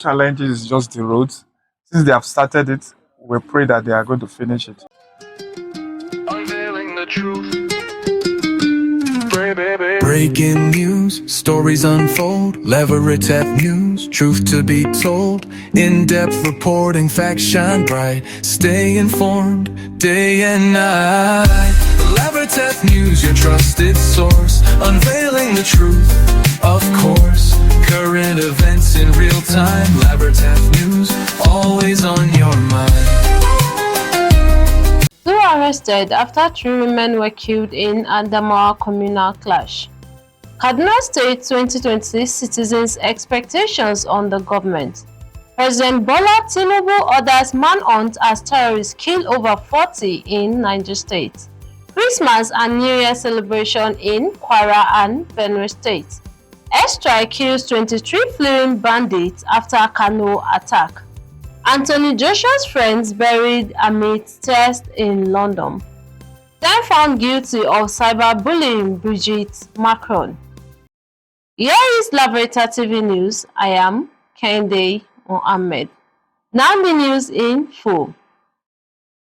Challenge is just the roads. Since they have started it, we pray that they are going to finish it. Unveiling the truth. Breaking news, stories unfold, Laverita news, truth to be told, in-depth reporting, facts shine bright, stay informed, day and night. Laverita news, your trusted source, unveiling the truth, of course, current events in real time, Laverita news, always on your mind. Two arrested after three women were killed in Adamawa communal clash. Kaduna State 2026 citizens' expectations on the government. President Bola Tinubu orders manhunt as terrorists kill over 40 in Niger State. Christmas and New Year celebration in Kwara and Benue State. Airstrike kills 23 fleeing bandits after Kano attack. Anthony Joshua's friends buried amid tears in London. 10 found guilty of cyberbullying Brigitte Macron. Here is Laverita TV News. I am Kende Mohammed. Now the news in full.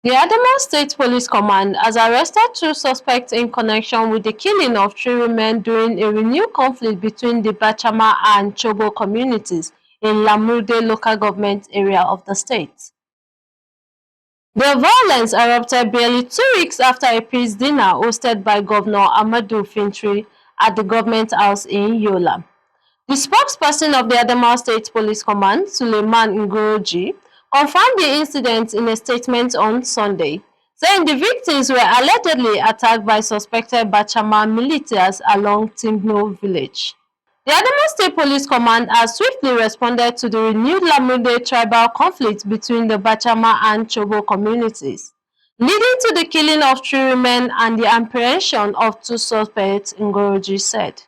The Adamawa State Police Command has arrested two suspects in connection with the killing of three women during a renewed conflict between the Bachama and Chobo communities in Lamurde local government area of the state. The violence erupted barely 2 weeks after a peace dinner hosted by Governor Amadou Fintri at the government house in Yola. The spokesperson of the Adamawa State Police Command, Suleiman Ngoroji, confirmed the incident in a statement on Sunday, saying the victims were allegedly attacked by suspected Bachama militias along Timno village. The Adamawa State Police Command has swiftly responded to the renewed Lamurde tribal conflict between the Bachama and Chobo communities, leading to the killing of three women and the apprehension of two suspects, Ngoroji said.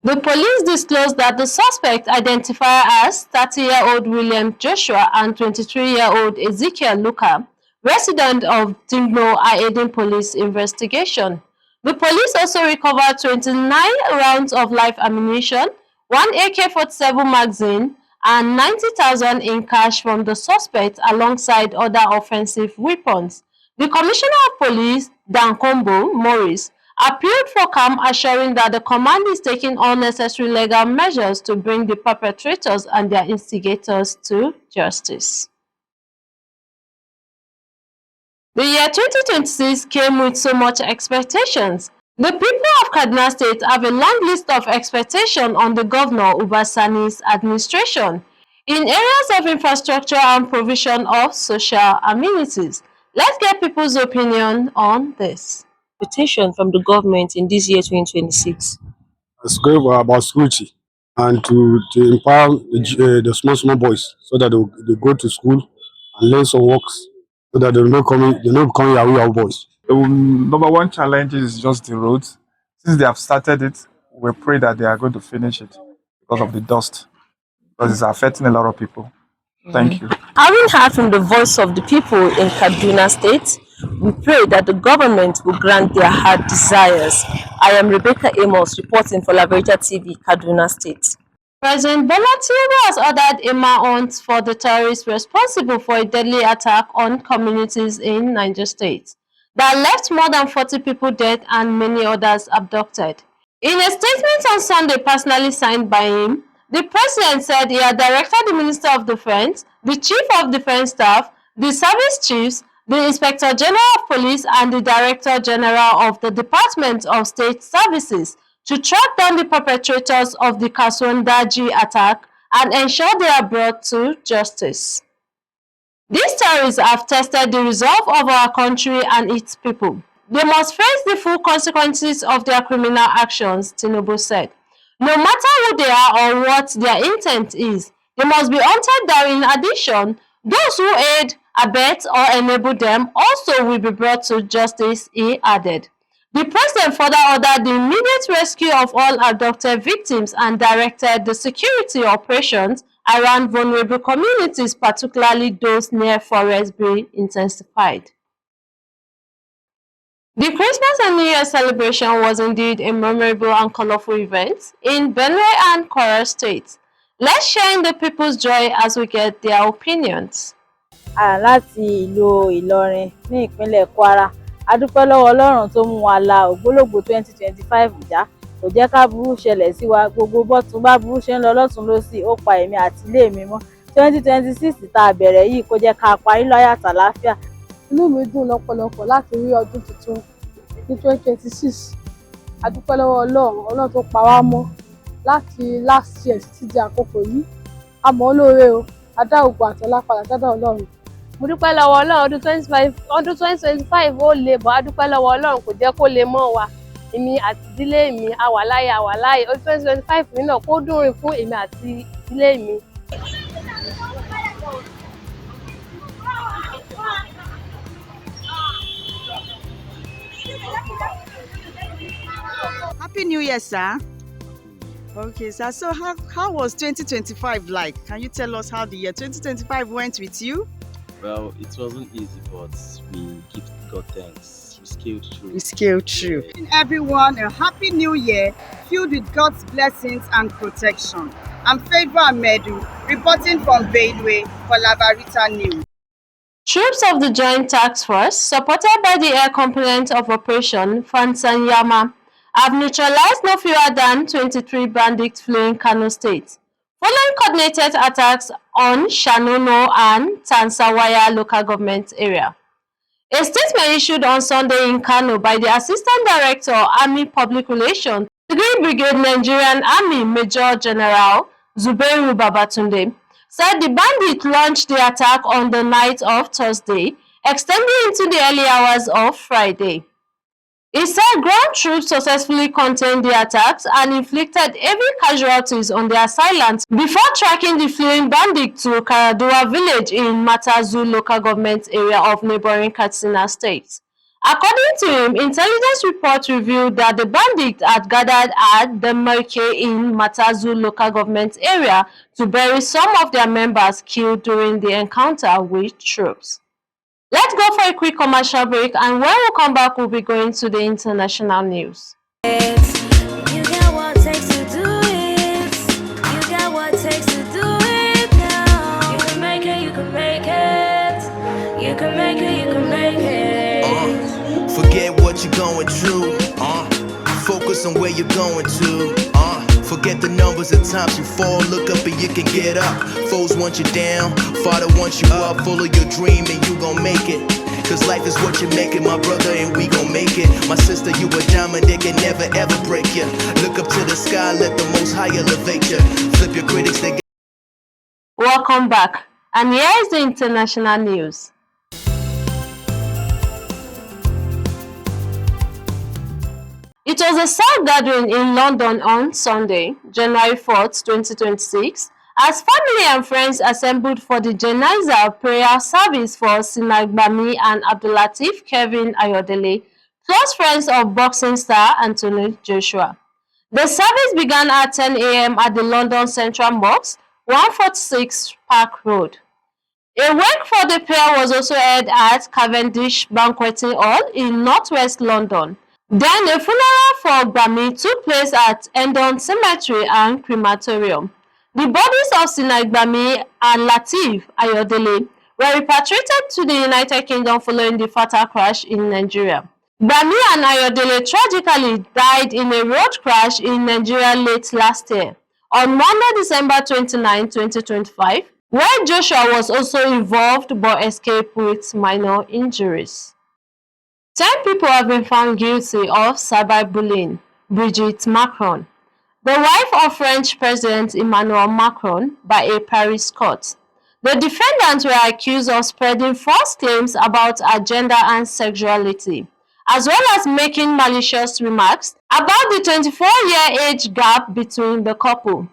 The police disclosed that the suspect, identified as 30-year-old William Joshua and 23-year-old Ezekiel Luka, resident of Timno, are aiding police investigation. The police also recovered 29 rounds of live ammunition, one AK-47 magazine, and 90,000 in cash from the suspect alongside other offensive weapons. The Commissioner of Police, Dankombo Morris, appealed for calm, assuring that the command is taking all necessary legal measures to bring the perpetrators and their instigators to justice. The year 2026 came with so much expectations. The people of Kaduna State have a long list of expectations on the Governor Ubasani's administration in areas of infrastructure and provision of social amenities. Let's get people's opinion on this. Expectation from the government in this year 2026. It's going about security and to empower the small boys so that they go to school and learn some works so that they're not coming Yahoo boys. The number one challenge is just the roads. Since they have started it, we pray that they are going to finish it because of the dust, because it's affecting a lot of people. Thank you. Having heard from the voice of the people in Kaduna State, we pray that the government will grant their heart desires. I am Rebecca Amos reporting for Laverita TV, Kaduna State. President Bola Tinubu has ordered a manhunt for the terrorists responsible for a deadly attack on communities in Niger State that left more than 40 people dead and many others abducted. In a statement on Sunday personally signed by him, the president said he had directed the Minister of Defense, the Chief of Defense Staff, the Service Chiefs, the Inspector General of Police, and the Director General of the Department of State Services to track down the perpetrators of the Kasuwan Daji attack and ensure they are brought to justice. These terrorists have tested the resolve of our country and its people. They must face the full consequences of their criminal actions, Tinubu said. No matter who they are or what their intent is, they must be hunted down. In addition, those who aid, abet, or enable them also will be brought to justice, he added. The president further ordered the immediate rescue of all abducted victims and directed the security operations around vulnerable communities, particularly those near forests, be intensified. The Christmas and New Year celebration was indeed a memorable and colorful event in Benue and Kwara states. Let's share in the people's joy as we get their opinions. Láti ìlú Ìlọrin ní ìpínlẹ̀ Kwara. A dúpẹ́ lọ́wọ́ Ọlọ́run tó mú wa la ògbólógbòó 2025 já. Kò jẹ́ káburú ṣẹlẹ̀ sí wa. Gbogbo bọ́tún bá burú ṣe ń lọ lọ́tùn lósì, ó pa èmi àti ilé mi mọ́. 2026 tá a bẹ̀rẹ̀ yìí kó jẹ́ ká parí láyọ̀ àtàlàáfíà. Inú mi dùn lọ́pọ̀lọpọ̀ láti rí ọdún tuntun ní 2026. A dúpẹ́ lọ́wọ́ Ọlọ́run tó pa wá mọ́ láti last year títí di àkókò yìí. A mọ̀ ọ́ lóore o, a dá ògo àtọlá padà sọ́dọ̀ Ọlọ́run. Mo dúpẹ́ lọ́wọ́ Ọlọ́run ọdún 2025 ó le bọ̀, a dúpẹ́ lọ́wọ́ Ọlọ́run kò jẹ́ kó le mọ́ wa. Èmi àti ìdílé mi a wà láyé. Ọdún 2025 mi náà kó dùn rìn fún èmi àti ìdílé mi. Happy New Year, sir. Okay, sir. So how was 2025 like? Can you tell us how the year 2025 went with you? Well, it wasn't easy, but we give God thanks. We scaled through. We scaled through. Everyone, a happy new year filled with God's blessings and protection. I'm Favor Amedu, reporting from Benue for Laverita News. Troops of the Joint Task Force, supported by the air component of Operation Fansanyama, have neutralized no fewer than 23 bandits fleeing Kano State, following coordinated attacks on Shanono and Tansawaya local government area. A statement issued on Sunday in Kano by the Assistant Director, Army Public Relations, Degree Brigade Nigerian Army Major General Zubairu Babatunde, said the bandits launched the attack on the night of Thursday, extending into the early hours of Friday. He said ground troops successfully contained the attacks and inflicted heavy casualties on the assailants before tracking the fleeing bandits to Karaduwa village in Matazu local government area of neighboring Katsina state. According to him, intelligence reports revealed that the bandits had gathered at the Merke in Matazu local government area to bury some of their members killed during the encounter with troops. Let's go for a quick commercial break, and when we come back, we'll be going to the international news. You got what it takes to do it. You got what it takes to do it now. You can make it, you can make it. You can make it, you can make it. Forget what you're going through. Focus on where you're going to. Forget the numbers of times you fall. Look up and you can get up. Foes want you down, Father wants you up. Follow your dream and you gon' make it. Cause life is what you make it, my brother, and we gon' make it. My sister, you a diamond, they can never ever break you. Look up to the sky, let the most high elevate you. Flip your critics, they Welcome back, and here is the international news. It was a sad gathering in London on Sunday, January 4th, 2026, as family and friends assembled for the Janaiza prayer service for Sinagbami and Abdulateef Kevin Ayodele, close friends of boxing star Anthony Joshua. The service began at 10 a.m. at the London Central Mosque, 146 Park Road. A wake for the pair was also held at Cavendish Banqueting Hall in northwest London. Then a funeral for Gbami took place at Endon Cemetery and Crematorium. The bodies of Sinai Gbami and Lateef Ayodele were repatriated to the United Kingdom following the fatal crash in Nigeria. Gbami and Ayodele tragically died in a road crash in Nigeria late last year, on Monday, December 29, 2025, where Joshua was also involved but escaped with minor injuries. 10 people have been found guilty of cyberbullying. Brigitte Macron, the wife of French President Emmanuel Macron, by a Paris court. The defendants were accused of spreading false claims about her gender and sexuality, as well as making malicious remarks about the 24-year age gap between the couple.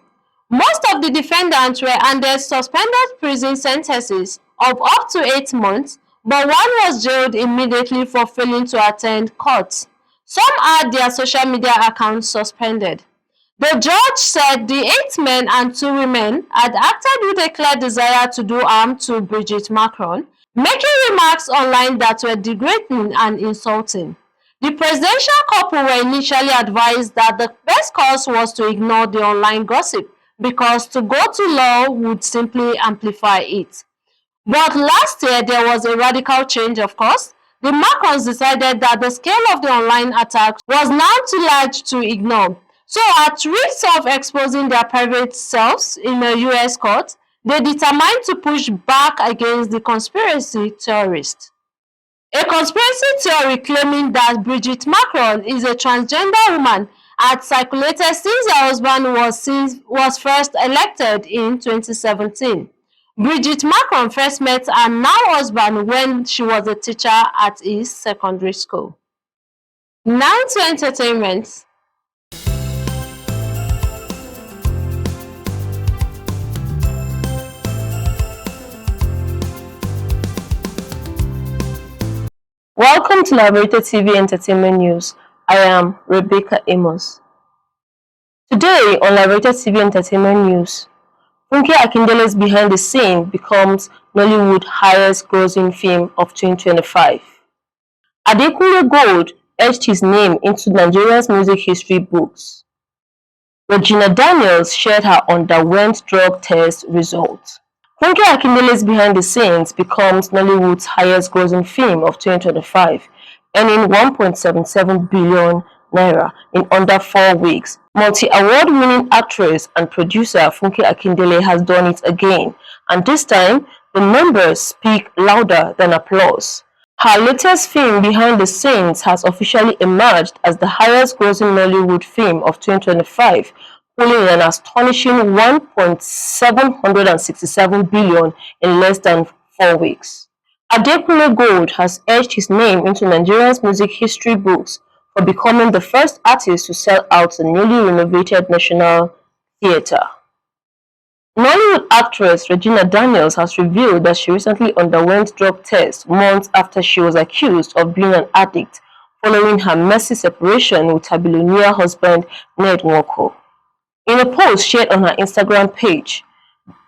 Most of the defendants were handed suspended prison sentences of up to 8 months, but one was jailed immediately for failing to attend court. Some had their social media accounts suspended. The judge said the 8 men and 2 women had acted with a clear desire to do harm to Brigitte Macron, making remarks online that were degrading and insulting. The presidential couple were initially advised that the best course was to ignore the online gossip because to go to law would simply amplify it. But last year, there was a radical change, of course. The Macrons decided that the scale of the online attacks was now too large to ignore. So, at risk of exposing their private selves in a US court, they determined to push back against the conspiracy theorists. A conspiracy theory claiming that Brigitte Macron is a transgender woman had circulated since her husband was first elected in 2017. Brigitte Macron first met her now husband when she was a teacher at his secondary school. Now to entertainment. Welcome to Laverita TV Entertainment News. I am Rebecca Amos. Today on Laverita TV Entertainment News, Funke Akindele's Behind the Scene becomes Nollywood highest grossing film of 2025. Adekunle Gold etched his name into Nigeria's music history books. Regina Daniels shared her underwent drug test results. Funke Akindele's Behind the Scenes becomes Nollywood's highest grossing film of 2025, earning 1.77 billion naira in under 4 weeks. Multi-award winning actress and producer Funke Akindele has done it again, and this time the numbers speak louder than applause. Her latest film, Behind the Scenes, has officially emerged as the highest grossing Nollywood film of 2025, pulling an astonishing 1.767 billion in less than 4 weeks. Adekunle Gold has etched his name into Nigeria's music history books for becoming the first artist to sell out the newly renovated National Theatre. Nollywood actress Regina Daniels has revealed that she recently underwent drug tests months after she was accused of being an addict following her messy separation with her billionaire husband Ned Nwoko. In a post shared on her Instagram page,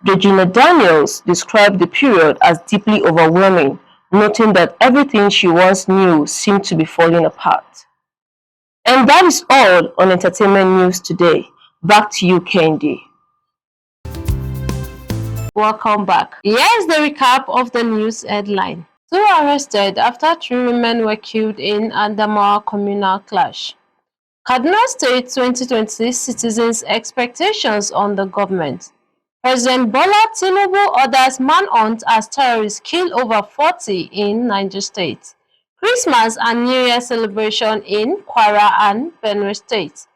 Regina Daniels described the period as deeply overwhelming, noting that everything she once knew seemed to be falling apart. And that is all on entertainment news today. Back to you, Kendi. Welcome back. Here's the recap of the news headline. 2 arrested after 3 women were killed in Adamawa communal clash. Kaduna State 2020 citizens' expectations on the government. President Bola Tinubu orders manhunt as terrorists kill over 40 in Niger State. Christmas and New Year celebration in Kwara and Benue State.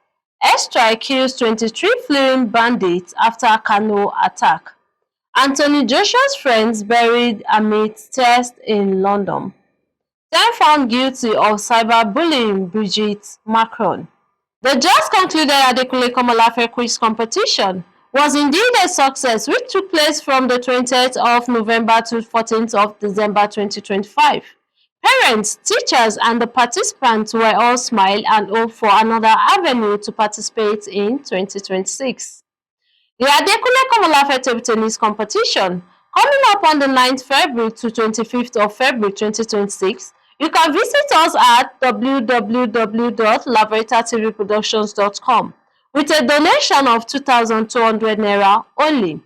Airstrike kills 23 fleeing bandits after Kano attack. Anthony Joshua's friends buried amid tears in London. 10 found guilty of cyberbullying Brigitte Macron. The just concluded Adekunle Komolafe quiz competition was indeed a success, which took place from the 20th of November to 14th of December 2025. Parents, teachers, and the participants were all smile and hope for another avenue to participate in 2026. The Adekunle Komolafe table tennis competition, coming up on the 9th February to 25th of February 2026, you can visit us at www.laveritatvproductions.com with a donation of 2,200 naira only.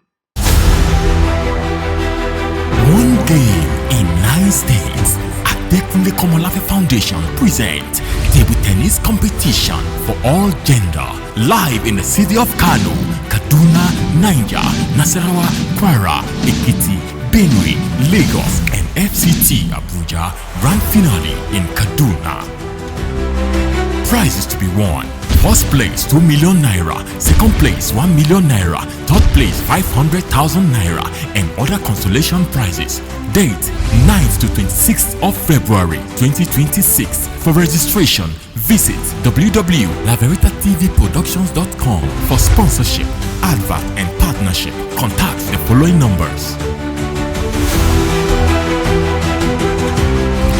One game in 9 states. Adekunle Komolafe Foundation presents table tennis competition for all gender, live in the city of Kano, Kaduna, Niger, Nasarawa, Kwara, Ekiti, Benue, Lagos, and FCT Abuja. Grand finale in Kaduna. Prizes to be won. First place 2 million naira, second place 1 million naira, third place 500,000 naira, and other consolation prizes. Date 9th to 26th of February 2026. For registration, visit www.laveritatvproductions.com. For sponsorship, advert, and partnership, contact the following numbers.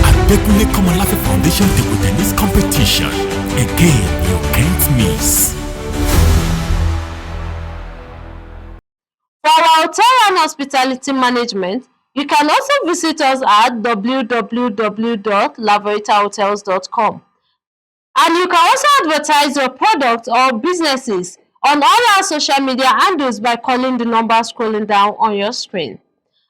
Adekunle Komolafe Foundation table tennis competition. Again, you can't miss. For our hotel and hospitality management, you can also visit us at www.laveritahotels.com. And you can also advertise your products or businesses on all our social media handles by calling the number scrolling down on your screen.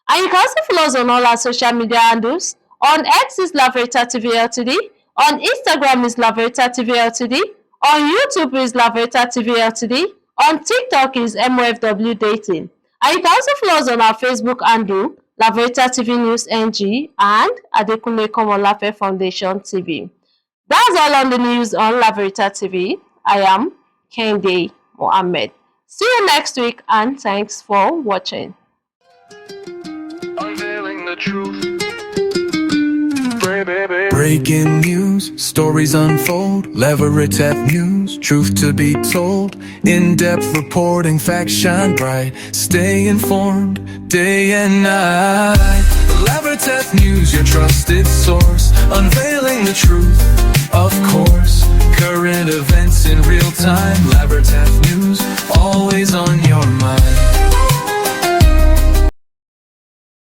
And you can also follow us on all our social media handles. On X is Laverita TV Ltd. On Instagram is Laverita TV Ltd. On YouTube is Laverita TV Ltd. On TikTok is MOFW Dating. And you can also follow us on our Facebook handle, Laverita TV News NG and Adekunle Komolafe Foundation TV. That's all on the news on Laverita TV. I am Kende Mohammed. See you next week and thanks for watching. Unveiling the truth. Breaking news, stories unfold. Laverita News, truth to be told. In-depth reporting, facts shine bright. Stay informed, day and night. Laverita News, your trusted source. Unveiling the truth, of course. Current events in real time. Laverita News, always on your mind.